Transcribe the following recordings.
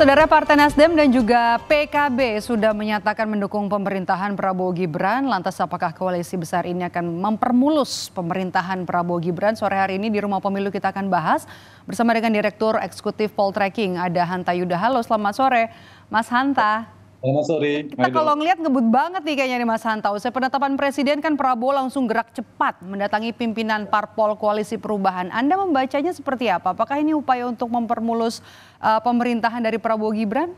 Saudara Partai Nasdem dan juga PKB sudah menyatakan mendukung pemerintahan Prabowo Gibran. Lantas apakah koalisi besar ini akan mempermulus pemerintahan Prabowo Gibran? Sore hari ini di Rumah Pemilu kita akan bahas bersama dengan Direktur Eksekutif Poltreking ada Hanta Yuda. Halo, selamat sore Mas Hanta. Selamat sore. Kita kalau ngelihat ngebut banget nih kayaknya nih Mas Hanta. Usai penetapan presiden kan Prabowo langsung gerak cepat mendatangi pimpinan parpol koalisi perubahan. Anda membacanya seperti apa? Apakah ini upaya untuk mempermulus pemerintahan dari Prabowo Gibran?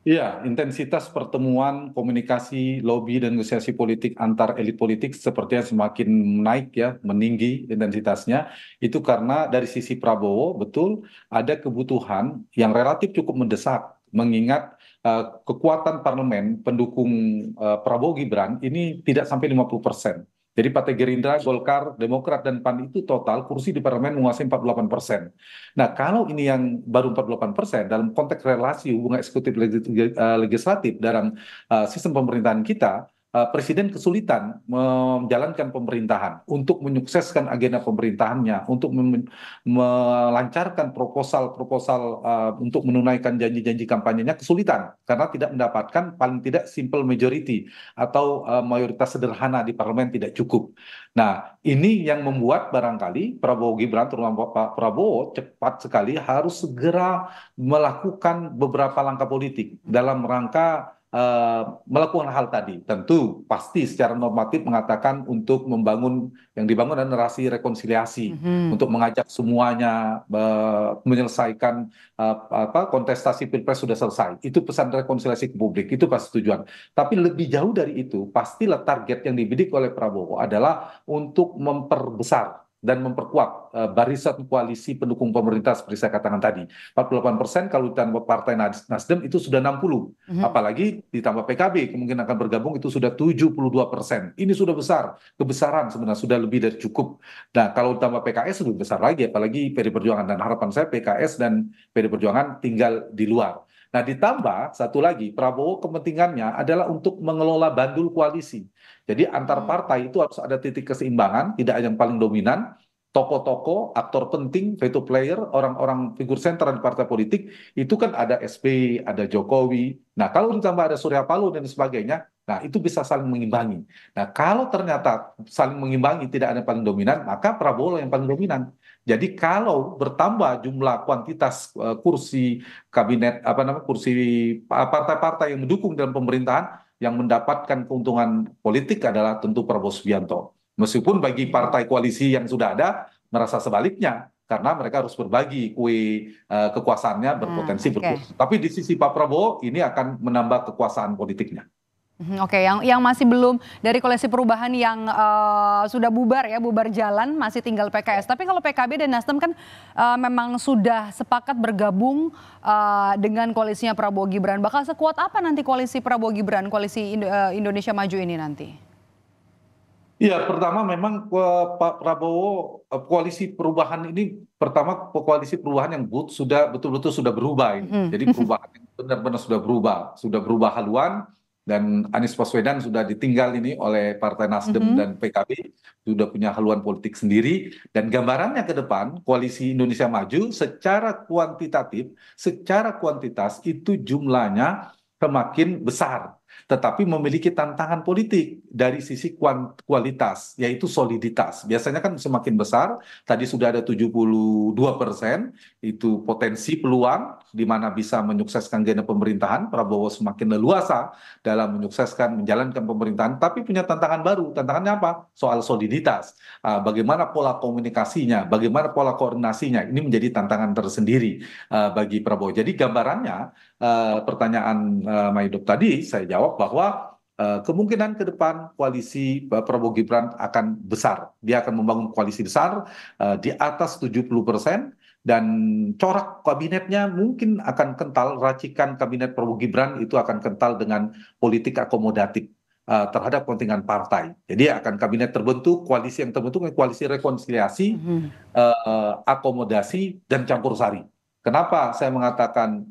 Iya, intensitas pertemuan, komunikasi, lobby, dan negosiasi politik antar elit politik sepertinya semakin naik ya, meninggi intensitasnya. Itu karena dari sisi Prabowo, betul ada kebutuhan yang relatif cukup mendesak, mengingat kekuatan parlemen pendukung Prabowo Gibran ini tidak sampai 50%. Jadi Partai Gerindra, Golkar, Demokrat, dan PAN itu total kursi di parlemen menguasai 48%. Nah, kalau ini yang baru 48% dalam konteks relasi hubungan eksekutif legislatif dalam sistem pemerintahan kita, Presiden kesulitan menjalankan pemerintahan untuk menyukseskan agenda pemerintahannya, untuk melancarkan proposal-proposal untuk menunaikan janji-janji kampanyenya kesulitan karena tidak mendapatkan paling tidak simple majority atau mayoritas sederhana di parlemen tidak cukup. Nah, ini yang membuat barangkali Prabowo Gibran, terutama Pak Prabowo, cepat sekali harus segera melakukan beberapa langkah politik dalam rangka melakukan hal tadi. Tentu pasti secara normatif mengatakan untuk membangun yang dibangun adalah narasi rekonsiliasi, untuk mengajak semuanya menyelesaikan kontestasi pilpres sudah selesai. Itu pesan rekonsiliasi ke publik, itu pasti tujuan. Tapi lebih jauh dari itu, pastilah target yang dibidik oleh Prabowo adalah untuk memperbesar dan memperkuat barisan koalisi pendukung pemerintah seperti saya katakan tadi. 48% kalau ditambah Partai Nasdem itu sudah 60. Apalagi ditambah PKB kemungkinan akan bergabung itu sudah 72%. Ini sudah besar, kebesaran sebenarnya sudah lebih dari cukup. Nah, kalau ditambah PKS lebih besar lagi, apalagi PD Perjuangan, dan harapan saya PKS dan PD Perjuangan tinggal di luar. Nah, ditambah satu lagi, Prabowo kepentingannya adalah untuk mengelola bandul koalisi. Jadi antar partai itu harus ada titik keseimbangan, tidak yang paling dominan. Tokoh-tokoh, aktor penting, veto player, orang-orang figur sentral di partai politik, itu kan ada SBY, ada Jokowi. Nah, kalau ditambah ada Surya Paloh dan sebagainya, nah itu bisa saling mengimbangi. Nah, kalau ternyata saling mengimbangi tidak ada yang paling dominan, maka Prabowo yang paling dominan. Jadi kalau bertambah jumlah kuantitas kursi kabinet, kursi partai-partai yang mendukung dalam pemerintahan, yang mendapatkan keuntungan politik adalah tentu Prabowo Subianto. Meskipun bagi partai koalisi yang sudah ada merasa sebaliknya, karena mereka harus berbagi kue kekuasaannya berpotensi berkurang. Tapi di sisi Pak Prabowo ini akan menambah kekuasaan politiknya. Oke, yang masih belum dari koalisi perubahan yang sudah bubar ya, bubar jalan, masih tinggal PKS. Tapi kalau PKB dan Nasdem kan memang sudah sepakat bergabung dengan koalisinya Prabowo Gibran. Bakal sekuat apa nanti koalisi Prabowo Gibran, koalisi Indonesia Maju ini nanti? Iya, pertama memang Pak Prabowo koalisi perubahan ini pertama koalisi perubahan yang sudah betul-betul sudah berubah ini. Jadi perubahan yang benar-benar sudah berubah haluan. Dan Anies Baswedan sudah ditinggal ini oleh Partai Nasdem dan PKB, sudah punya haluan politik sendiri. Dan gambarannya ke depan, koalisi Indonesia Maju secara kuantitatif, secara kuantitas itu jumlahnya semakin besar. Tetapi memiliki tantangan politik dari sisi kualitas, yaitu soliditas. Biasanya kan semakin besar, tadi sudah ada 72%, itu potensi peluang di mana bisa menyukseskan agenda pemerintahan. Prabowo semakin leluasa dalam menyukseskan menjalankan pemerintahan, tapi punya tantangan baru. Tantangannya apa? Soal soliditas. Bagaimana pola komunikasinya, bagaimana pola koordinasinya, ini menjadi tantangan tersendiri bagi Prabowo. Jadi gambarannya, pertanyaan Maidop tadi saya jawab bahwa kemungkinan ke depan koalisi Prabowo Gibran akan besar. Dia akan membangun koalisi besar di atas 70%. Dan corak kabinetnya mungkin akan kental, racikan kabinet Prabowo Gibran itu akan kental dengan politik akomodatif terhadap kepentingan partai. Jadi akan kabinet terbentuk, koalisi yang terbentuk, koalisi rekonsiliasi, akomodasi, dan campur sari. Kenapa saya mengatakan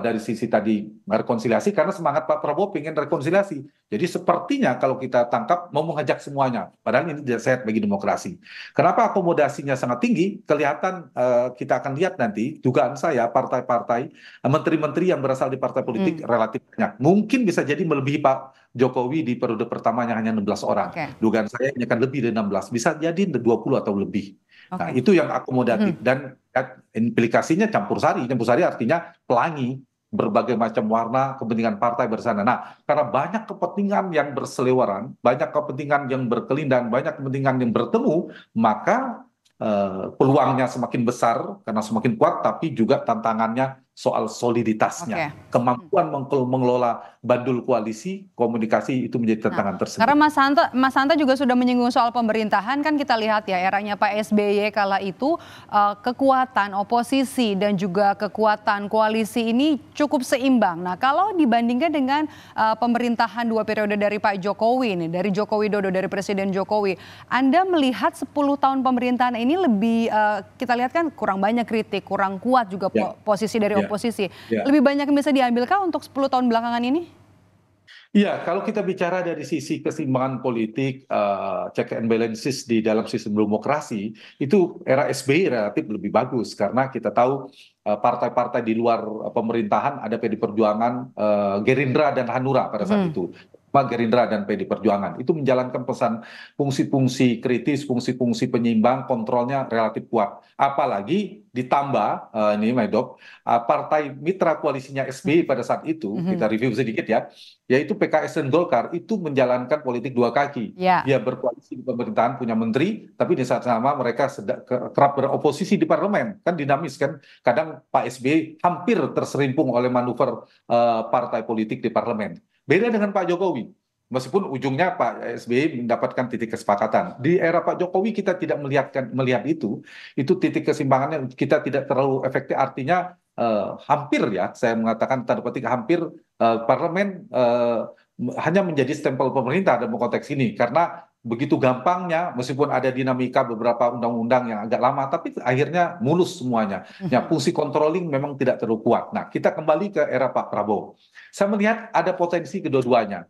dari sisi tadi rekonsiliasi, karena semangat Pak Prabowo pengen rekonsiliasi. Jadi sepertinya kalau kita tangkap mau mengajak semuanya, padahal ini tidak sehat bagi demokrasi. Kenapa akomodasinya sangat tinggi? Kelihatan kita akan lihat nanti, dugaan saya partai-partai, menteri-menteri yang berasal di partai politik relatif banyak. Mungkin bisa jadi melebihi Pak Jokowi di periode pertamanya hanya 16 orang. Oke. Dugaan saya ini akan lebih dari 16, bisa jadi 20 atau lebih. Nah, Oke. itu yang akomodatif dan implikasinya campur sari. Campur sari artinya pelangi berbagai macam warna kepentingan partai bersama. Nah, karena banyak kepentingan yang berseliweran, banyak kepentingan yang berkelindan, banyak kepentingan yang bertemu, maka peluangnya semakin besar karena semakin kuat, tapi juga tantangannya soal soliditasnya, Oke. kemampuan mengelola bandul koalisi, komunikasi itu menjadi Nah, tantangan tersendiri. karena Mas Hanta juga sudah menyinggung soal pemerintahan, kan kita lihat ya eranya Pak SBY kala itu kekuatan oposisi dan juga kekuatan koalisi ini cukup seimbang. Nah, kalau dibandingkan dengan pemerintahan 2 periode dari Pak Jokowi nih, dari Joko Widodo, dari Presiden Jokowi, Anda melihat 10 tahun pemerintahan ini lebih kita lihat kan kurang banyak kritik, kurang kuat juga posisi dari oposisi. Lebih banyak yang bisa diambilkah untuk 10 tahun belakangan ini? Iya, kalau kita bicara dari sisi keseimbangan politik, check and balances di dalam sistem demokrasi, itu era SBY relatif lebih bagus karena kita tahu partai-partai di luar pemerintahan ada PD Perjuangan, Gerindra dan Hanura pada saat itu. Gerindra dan PD Perjuangan itu menjalankan pesan fungsi-fungsi kritis, fungsi-fungsi penyeimbang, kontrolnya relatif kuat. Apalagi ditambah ini Medok, partai mitra koalisinya SBY pada saat itu, kita review sedikit ya, yaitu PKS dan Golkar itu menjalankan politik dua kaki. Dia berkoalisi di pemerintahan, punya menteri, tapi di saat sama mereka kerap beroposisi di parlemen, kan dinamis kan. Kadang Pak SBY hampir terserimpung oleh manuver partai politik di parlemen. Beda dengan Pak Jokowi. Meskipun ujungnya Pak SBY mendapatkan titik kesepakatan. Di era Pak Jokowi kita tidak melihat itu titik keseimbangannya kita tidak terlalu efektif. Artinya hampir ya, saya mengatakan tanda petik hampir parlemen hanya menjadi stempel pemerintah dalam konteks ini. Karena begitu gampangnya, meskipun ada dinamika beberapa undang-undang yang agak lama, tapi akhirnya mulus semuanya. Ya, fungsi controlling memang tidak terlalu kuat. Nah, kita kembali ke era Pak Prabowo. Saya melihat ada potensi kedua-duanya.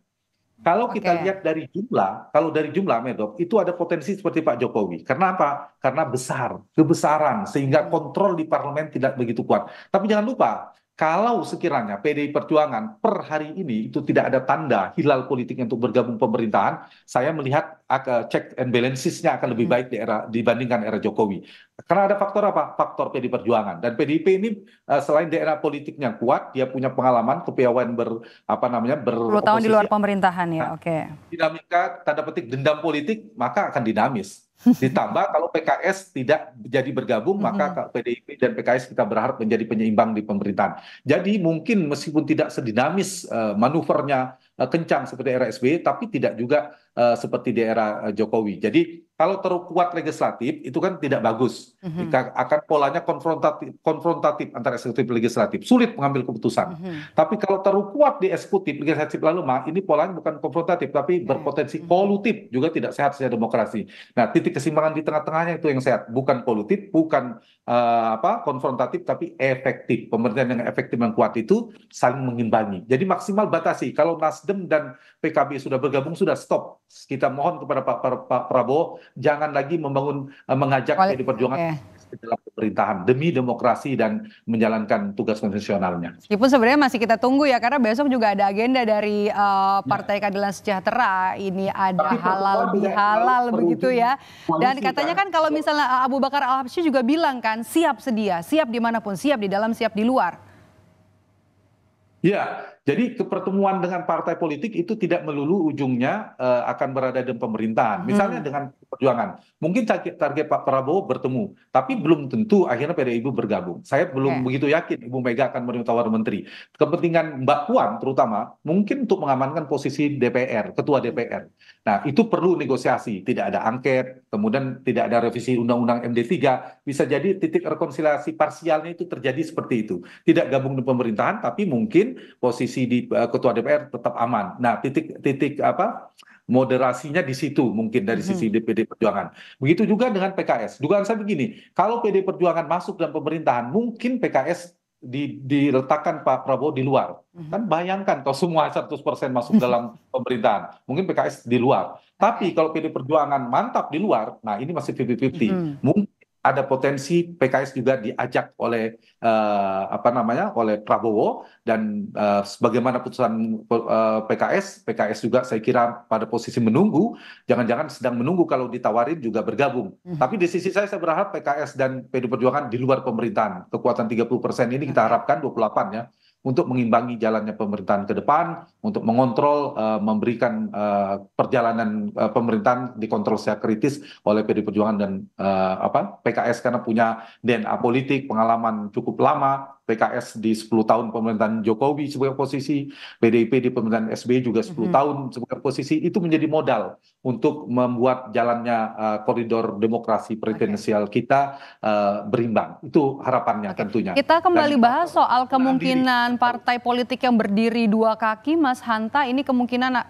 Kalau kita lihat dari jumlah, kalau dari jumlah Medok, itu ada potensi seperti Pak Jokowi. Karena apa? Karena besar, kebesaran, sehingga kontrol di parlemen tidak begitu kuat. Tapi jangan lupa, kalau sekiranya PDI Perjuangan per hari ini itu tidak ada tanda hilal politik untuk bergabung pemerintahan, saya melihat check and balancesnya akan lebih baik dibandingkan era Jokowi. Karena ada faktor apa? Faktor PDI Perjuangan. Dan PDIP ini selain daerah politiknya kuat, dia punya pengalaman kepiawaian 10 tahun di luar pemerintahan ya, oke. Dinamika tanda petik dendam politik maka akan dinamis. Ditambah kalau PKS tidak jadi bergabung, maka PDIP dan PKS kita berharap menjadi penyeimbang di pemerintahan. Jadi mungkin meskipun tidak sedinamis manuvernya kencang seperti era SBY, tapi tidak juga seperti di era Jokowi. Jadi kalau terlalu kuat legislatif itu kan tidak bagus. Akan polanya konfrontatif antara eksekutif dan legislatif, sulit mengambil keputusan. Tapi kalau terlalu kuat di eksekutif, legislatif lalu ini polanya bukan konfrontatif tapi berpotensi kolutif, juga tidak sehat secara demokrasi. Nah, titik keseimbangan di tengah-tengahnya itu yang sehat, bukan kolutif, bukan konfrontatif tapi efektif. Pemerintahan yang efektif yang kuat itu saling mengimbangi. Jadi maksimal batasi. Kalau Nasdem dan PKB sudah bergabung, sudah stop. Kita mohon kepada Pak Prabowo jangan lagi mengajak PDI Perjuangan dalam pemerintahan demi demokrasi dan menjalankan tugas konstitusionalnya. Meskipun sebenarnya masih kita tunggu ya, karena besok juga ada agenda dari Partai Keadilan Sejahtera. Ini ada halal bihalal begitu ya. Dan katanya kan kalau misalnya Abu Bakar Al-Habsyi juga bilang kan siap sedia, siap dimanapun, siap di dalam, siap di luar. Ya, jadi kepertemuan dengan partai politik itu tidak melulu ujungnya akan berada dalam pemerintahan. Misalnya dengan Perjuangan, mungkin target Pak Prabowo bertemu, tapi belum tentu akhirnya PDIP bergabung. Saya belum begitu yakin Ibu Mega akan menerima tawaran menteri. Kepentingan Mbak Puan terutama mungkin untuk mengamankan posisi DPR, ketua DPR. Nah, itu perlu negosiasi, tidak ada angket, kemudian tidak ada revisi Undang-Undang MD3, bisa jadi titik rekonsiliasi parsialnya itu terjadi seperti itu. Tidak gabung di pemerintahan, tapi mungkin posisi di ketua DPR tetap aman. Nah, titik moderasinya di situ mungkin dari sisi PD Perjuangan. Begitu juga dengan PKS. Dugaan saya begini, kalau PD Perjuangan masuk dalam pemerintahan, mungkin PKS diletakkan Pak Prabowo di luar. Kan bayangkan kalau semua 100% masuk dalam pemerintahan, mungkin PKS di luar. Tapi kalau PD Perjuangan mantap di luar, nah ini masih 50-50. Mungkin ada potensi PKS juga diajak oleh apa namanya, oleh Prabowo, dan sebagaimana putusan PKS juga saya kira pada posisi menunggu, jangan-jangan sedang menunggu kalau ditawarin juga bergabung. Tapi di sisi saya berharap PKS dan PD Perjuangan di luar pemerintahan. Kekuatan 30% ini kita harapkan 28 ya, untuk mengimbangi jalannya pemerintahan ke depan, untuk mengontrol, memberikan perjalanan pemerintahan dikontrol secara kritis oleh PD Perjuangan dan PKS, karena punya DNA politik, pengalaman cukup lama. PKS di 10 tahun pemerintahan Jokowi sebagai posisi, PDIP di pemerintahan SBY juga 10 tahun sebagai posisi, itu menjadi modal untuk membuat jalannya koridor demokrasi presidensial kita berimbang. Itu harapannya tentunya. Kita kembali bahas soal kemungkinan partai politik yang berdiri dua kaki, Mas Hanta. Ini kemungkinan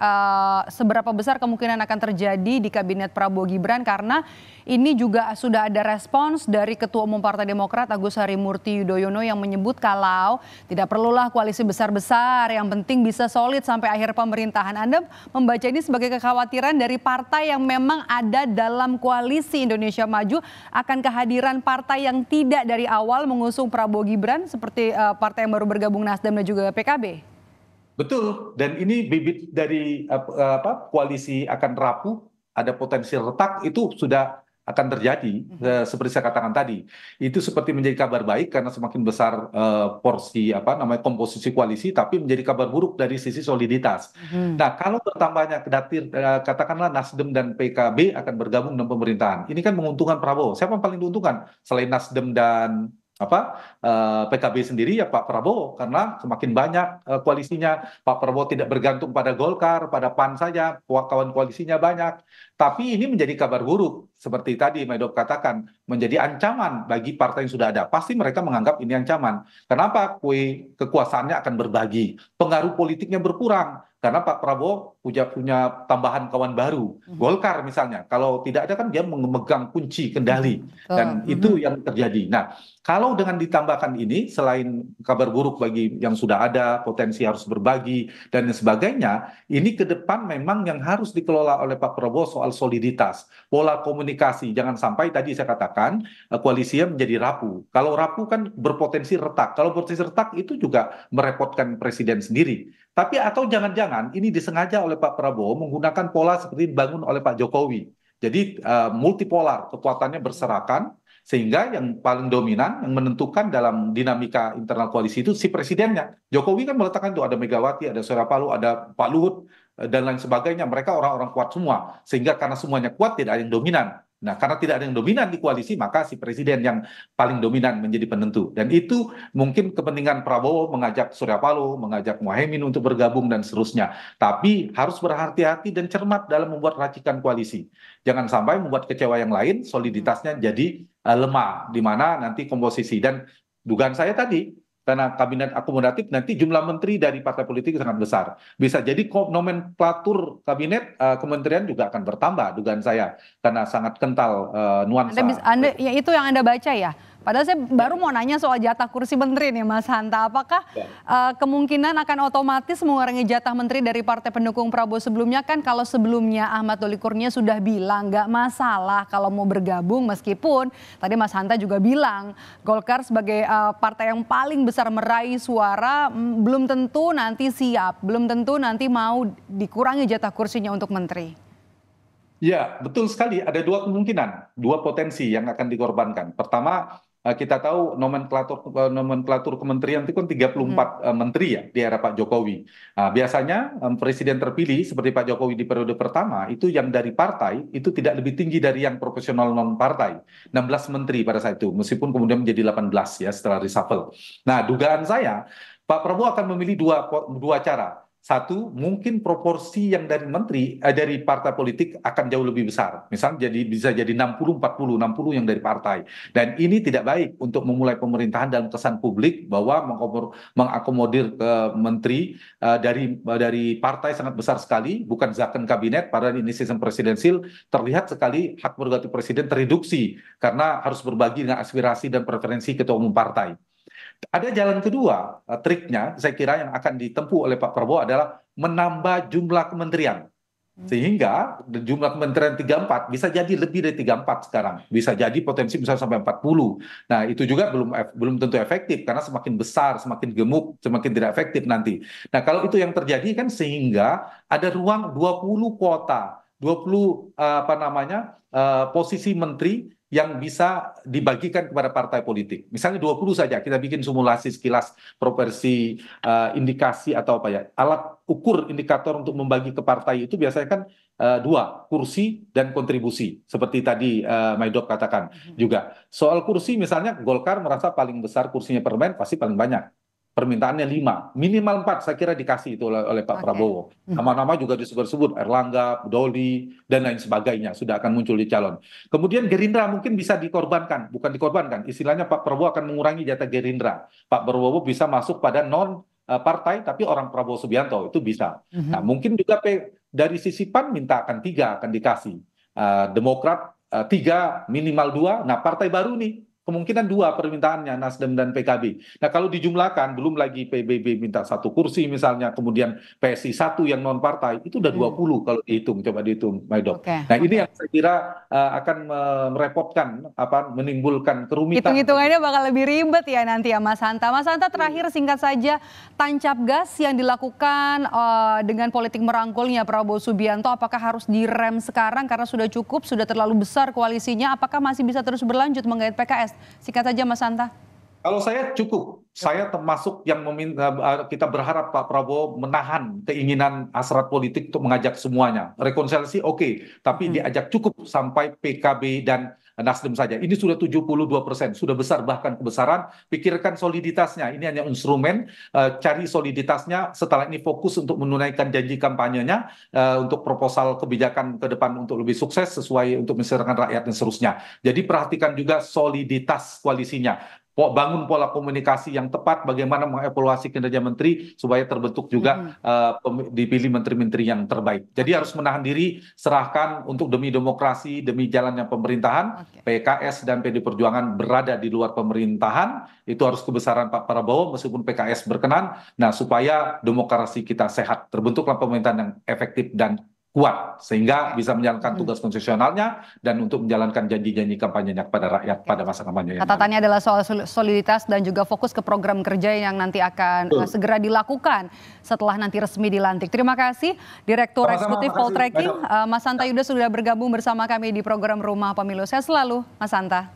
seberapa besar kemungkinan akan terjadi di kabinet Prabowo Gibran, karena ini juga sudah ada respons dari Ketua Umum Partai Demokrat Agus Harimurti Yudhoyono yang menyebut kalau tidak perlulah koalisi besar-besar, yang penting bisa solid sampai akhir pemerintahan. Anda membaca ini sebagai kekhawatiran dari partai yang memang ada dalam koalisi Indonesia Maju akan kehadiran partai yang tidak dari awal mengusung Prabowo Gibran seperti partai yang baru bergabung, Nasdem dan juga PKB? Betul, dan ini bibit dari koalisi akan rapuh, ada potensi retak, itu sudah akan terjadi. Seperti saya katakan tadi, itu seperti menjadi kabar baik karena semakin besar porsi komposisi koalisi, tapi menjadi kabar buruk dari sisi soliditas. Nah, kalau bertambahnya katakanlah Nasdem dan PKB akan bergabung dalam pemerintahan, ini kan menguntungkan Prabowo. Siapa yang paling diuntungkan selain Nasdem dan PKB sendiri? Ya Pak Prabowo, karena semakin banyak koalisinya. Pak Prabowo tidak bergantung pada Golkar, pada PAN saja, kawan koalisinya banyak. Tapi ini menjadi kabar buruk, seperti tadi Medok katakan, menjadi ancaman bagi partai yang sudah ada. Pasti mereka menganggap ini ancaman. Kenapa? Kekuasaannya akan berbagi, pengaruh politiknya berkurang. Karena Pak Prabowo punya tambahan kawan baru, Golkar misalnya. Kalau tidak ada kan dia memegang kunci kendali, dan itu yang terjadi. Nah, kalau dengan ditambahkan ini, selain kabar buruk bagi yang sudah ada, potensi harus berbagi dan sebagainya, ini ke depan memang yang harus dikelola oleh Pak Prabowo soal soliditas, pola komunikasi. Jangan sampai tadi saya katakan koalisinya menjadi rapuh. Kalau rapuh kan berpotensi retak. Kalau berpotensi retak itu juga merepotkan presiden sendiri. Tapi atau jangan-jangan ini disengaja oleh Pak Prabowo menggunakan pola seperti dibangun oleh Pak Jokowi. Jadi multipolar, kekuatannya berserakan, sehingga yang paling dominan, yang menentukan dalam dinamika internal koalisi itu si presidennya. Jokowi kan meletakkan itu ada Megawati, ada Surya Paloh, ada Pak Luhut, dan lain sebagainya. Mereka orang-orang kuat semua. Sehingga karena semuanya kuat, tidak ada yang dominan. Nah, karena tidak ada yang dominan di koalisi, maka si presiden yang paling dominan menjadi penentu. Dan itu mungkin kepentingan Prabowo mengajak Surya Paloh, mengajak Muhaimin untuk bergabung dan seterusnya. Tapi harus berhati-hati dan cermat dalam membuat racikan koalisi. Jangan sampai membuat kecewa yang lain, soliditasnya jadi lemah, di mana nanti komposisi. Dan dugaan saya tadi, karena kabinet akomodatif, nanti jumlah menteri dari partai politik sangat besar. Bisa jadi nomenklatur kabinet kementerian juga akan bertambah, dugaan saya, karena sangat kental nuansa. Ya, itu yang Anda baca ya? Padahal saya baru mau nanya soal jatah kursi menteri nih Mas Hanta. Apakah kemungkinan akan otomatis mengurangi jatah menteri dari partai pendukung Prabowo sebelumnya? Kan kalau sebelumnya Ahmad Doli Kurnia sudah bilang nggak masalah kalau mau bergabung, meskipun tadi Mas Hanta juga bilang Golkar sebagai partai yang paling besar meraih suara belum tentu nanti siap, belum tentu nanti mau dikurangi jatah kursinya untuk menteri. Ya, betul sekali. Ada dua kemungkinan, dua potensi yang akan dikorbankan. Pertama, kita tahu nomenklatur kementerian itu kan 34 menteri ya di era Pak Jokowi. Nah, biasanya presiden terpilih seperti Pak Jokowi di periode pertama itu yang dari partai itu tidak lebih tinggi dari yang profesional non partai. 16 menteri pada saat itu, meskipun kemudian menjadi 18 ya setelah reshuffle. Nah, dugaan saya Pak Prabowo akan memilih dua cara. Satu, mungkin proporsi yang dari menteri, dari partai politik akan jauh lebih besar. Misalnya bisa jadi 60-40, 60 yang dari partai. Dan ini tidak baik untuk memulai pemerintahan dalam kesan publik bahwa mengakomodir menteri dari partai sangat besar sekali, bukan zakon kabinet, padahal ini sistem presidensil, terlihat sekali hak prerogatif presiden tereduksi karena harus berbagi dengan aspirasi dan preferensi ketua umum partai. Ada jalan kedua, triknya saya kira yang akan ditempuh oleh Pak Prabowo adalah menambah jumlah kementerian. Sehingga jumlah kementerian 34 bisa jadi lebih dari 34 sekarang. Bisa jadi potensi bisa sampai 40. Nah, itu juga belum tentu efektif karena semakin besar, semakin gemuk, semakin tidak efektif nanti. Nah, kalau itu yang terjadi kan sehingga ada ruang 20 kuota, 20 posisi menteri yang bisa dibagikan kepada partai politik. Misalnya 20 saja, kita bikin simulasi sekilas proporsi indikasi atau apa ya, alat ukur indikator untuk membagi ke partai itu biasanya kan dua, kursi dan kontribusi. Seperti tadi Maidop katakan juga. Soal kursi misalnya Golkar merasa paling besar kursinya parlemen pasti paling banyak. Permintaannya 5, minimal 4 saya kira dikasih itu oleh Pak Prabowo. Nama-nama juga disebut-sebut, Erlangga, Doli, dan lain sebagainya sudah akan muncul di calon. Kemudian Gerindra mungkin bisa dikorbankan, bukan dikorbankan, istilahnya Pak Prabowo akan mengurangi jatah Gerindra. Pak Prabowo bisa masuk pada non partai tapi orang Prabowo Subianto itu bisa. Nah mungkin juga dari sisi PAN minta akan 3 akan dikasih. Demokrat 3 minimal 2. Nah partai baru nih kemungkinan 2 permintaannya Nasdem dan PKB. Nah kalau dijumlahkan belum lagi PBB minta 1 kursi misalnya, kemudian PSI 1 yang non partai itu udah 20 kalau dihitung, coba dihitung Maidop. Nah ini yang saya kira akan merepotkan, menimbulkan kerumitan. Hitung-hitungannya bakal lebih ribet ya nanti ya Mas Hanta. Mas Hanta terakhir singkat saja, tancap gas yang dilakukan dengan politik merangkulnya Prabowo Subianto apakah harus direm sekarang karena sudah cukup, sudah terlalu besar koalisinya, apakah masih bisa terus berlanjut menggait PKS? Singkat saja Mas Hanta. Kalau saya cukup, saya termasuk yang meminta, kita berharap Pak Prabowo menahan keinginan hasrat politik untuk mengajak semuanya. Rekonsiliasi oke, tapi diajak cukup sampai PKB dan Nasdem saja. Ini sudah 72%, sudah besar bahkan kebesaran. Pikirkan soliditasnya, ini hanya instrumen, cari soliditasnya. Setelah ini fokus untuk menunaikan janji kampanyenya, untuk proposal kebijakan ke depan untuk lebih sukses sesuai untuk menyenangkan rakyat dan seterusnya. Jadi perhatikan juga soliditas koalisinya. Bangun pola komunikasi yang tepat, bagaimana mengevaluasi kinerja menteri supaya terbentuk juga dipilih menteri-menteri yang terbaik. Jadi harus menahan diri, serahkan untuk demi demokrasi, demi jalannya pemerintahan. PKS dan PD Perjuangan berada di luar pemerintahan, itu harus kebesaran Pak Prabowo meskipun PKS berkenan. Nah supaya demokrasi kita sehat, terbentuklah pemerintahan yang efektif dan kuat sehingga bisa menjalankan tugas konstitusionalnya dan untuk menjalankan janji-janji kampanyenya kepada rakyat pada masa kampanye. Catatannya adalah soal soliditas dan juga fokus ke program kerja yang nanti akan segera dilakukan setelah nanti resmi dilantik. Terima kasih Direktur Eksekutif Poltreking Mas Hanta Yuda sudah bergabung bersama kami di program Rumah Pemilu. Saya selalu Mas Hanta.